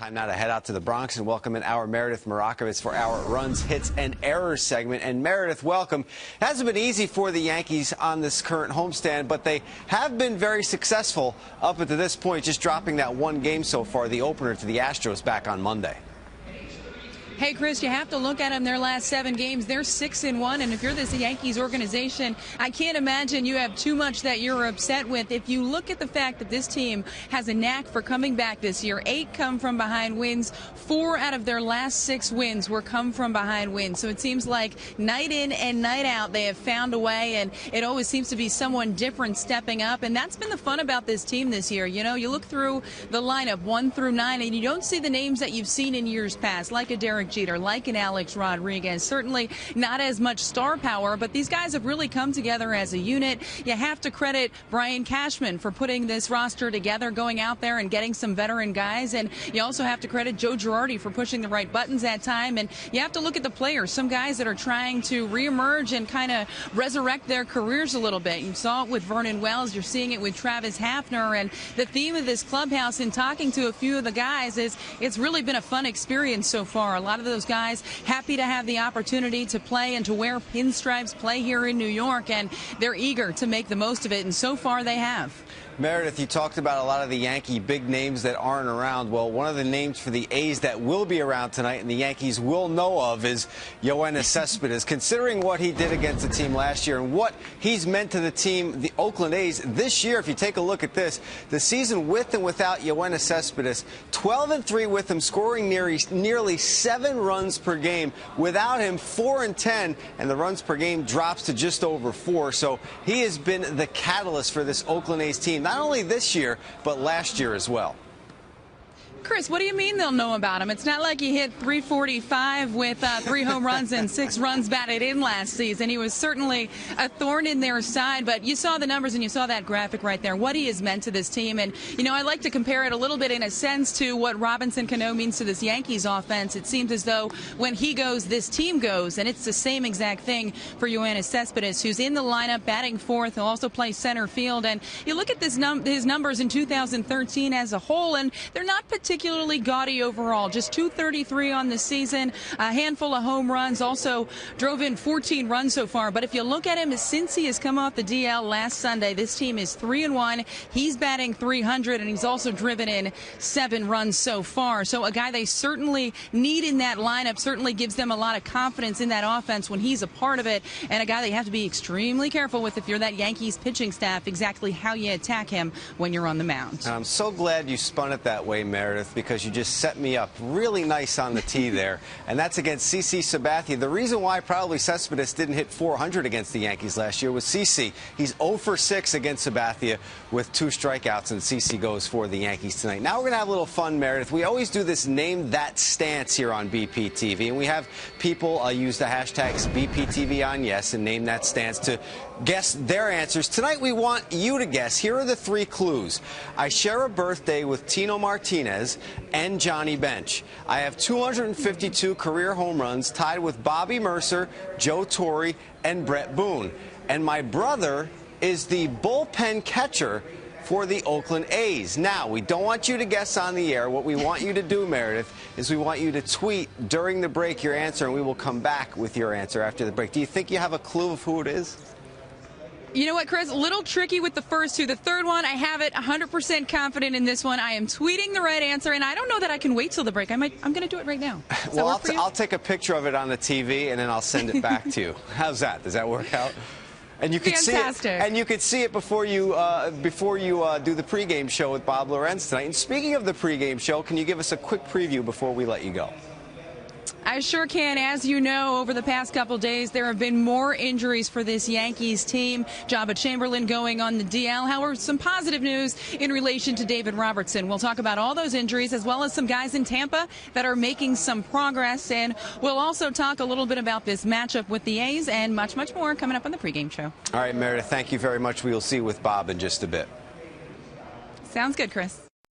Time now to head out to the Bronx and welcome in our Meredith Marakovits for our Runs, Hits, and Errors segment. And Meredith, welcome. It hasn't been easy for the Yankees on this current homestand, but they have been very successful up until this point, just dropping that one game so far, the opener to the Astros back on Monday. Hey, Chris, you have to look at them. Their last 7 games, they're 6-1. And if you're this Yankees organization, I can't imagine you have too much that you're upset with. If you look at the fact that this team has a knack for coming back this year, 8 come from behind wins. 4 out of their last 6 wins were come from behind wins. So it seems like night in and night out, they have found a way, and it always seems to be someone different stepping up. And that's been the fun about this team this year. You know, you look through the lineup 1 through 9, and you don't see the names that you've seen in years past, like a Derek Jeter, like an Alex Rodriguez. Certainly not as much star power, but these guys have really come together as a unit. You have to credit Brian Cashman for putting this roster together, going out there and getting some veteran guys, and you also have to credit Joe Girardi for pushing the right buttons at time. And you have to look at the players, some guys that are trying to reemerge and kind of resurrect their careers a little bit. You saw it with Vernon Wells, you're seeing it with Travis Hafner, and the theme of this clubhouse in talking to a few of the guys is it's really been a fun experience so far. A lot of those guys happy to have the opportunity to play and to wear pinstripes, play here in New York, and they're eager to make the most of it, and so far they have. Meredith, you talked about a lot of the Yankee big names that aren't around. Well, one of the names for the A's that will be around tonight and the Yankees will know of is YOENIS Cespedes. Considering what he did against the team last year and what he's meant to the team, the Oakland A's, this year, if you take a look at this, the season with and without YOENIS Cespedes, 12-3 with him, scoring nearly 7 runs per game. Without him, 4-10, and the runs per game drops to just over 4. So he has been the catalyst for this Oakland A's team, not only this year, but last year as well. Chris, what do you mean they'll know about him? It's not like he hit .345 with 3 home runs and 6 runs batted in last season. He was certainly a thorn in their side, but you saw the numbers and you saw that graphic right there, what he has meant to this team. And, you know, I like to compare it a little bit in a sense to what Robinson Cano means to this Yankees offense. It seems as though when he goes, this team goes, and it's the same exact thing for YOENIS Cespedes, who's in the lineup batting 4th. He'll also play center field. And you look at his numbers in 2013 as a whole, and they're not particularly gaudy overall. Just 233 on the season, a handful of home runs, also drove in 14 runs so far. But if you look at him, since he has come off the DL last Sunday, this team is 3-1. He's batting .300, and he's also driven in 7 runs so far. So a guy they certainly need in that lineup, certainly gives them a lot of confidence in that offense when he's a part of it, and a guy they have to be extremely careful with if you're that Yankees pitching staff, exactly how you attack him when you're on the mound. And I'm so glad you spun it that way, Meredith, because you just set me up really nice on the tee there, and that's against CC Sabathia. The reason why probably Cespedes didn't hit .400 against the Yankees last year was CC. He's 0 for 6 against Sabathia with 2 strikeouts, and CC goes for the Yankees tonight. Now we're going to have a little fun, Meredith. We always do this Name That Stance here on BPTV, and we have people use the hashtags BPTVOnYes and Name That Stance to guess their answers. Tonight we want you to guess. Here are the 3 clues. I share a birthday with Tino Martinez and Johnny Bench. I have 252 career home runs, tied with Bobby Mercer, Joe Torre, and Brett Boone. And my brother is the bullpen catcher for the Oakland A's. Now, we don't want you to guess on the air. What we want you to do, Meredith, is we want you to tweet during the break your answer, and we will come back with your answer after the break. Do you think you have a clue of who it is? You know what, Chris? A little tricky with the first 2. The third one, I have it 100% confident in this one. I am tweeting the right answer, and I don't know that I can wait till the break. I'm going to do it right now. Well, I'll take a picture of it on the TV, and then I'll send it back to you. How's that? Does that work out? And you could see it, and you could see it before you do the pregame show with Bob Lorenz tonight. And speaking of the pregame show, can you give us a quick preview before we let you go? I sure can. As you know, over the past couple days, there have been more injuries for this Yankees team. Jabba Chamberlain going on the DL. However, some positive news in relation to David Robertson. We'll talk about all those injuries as well as some guys in Tampa that are making some progress. And we'll also talk a little bit about this matchup with the A's and much, much more coming up on the pregame show. All right, Meredith, thank you very much. We will see you with Bob in just a bit. Sounds good, Chris.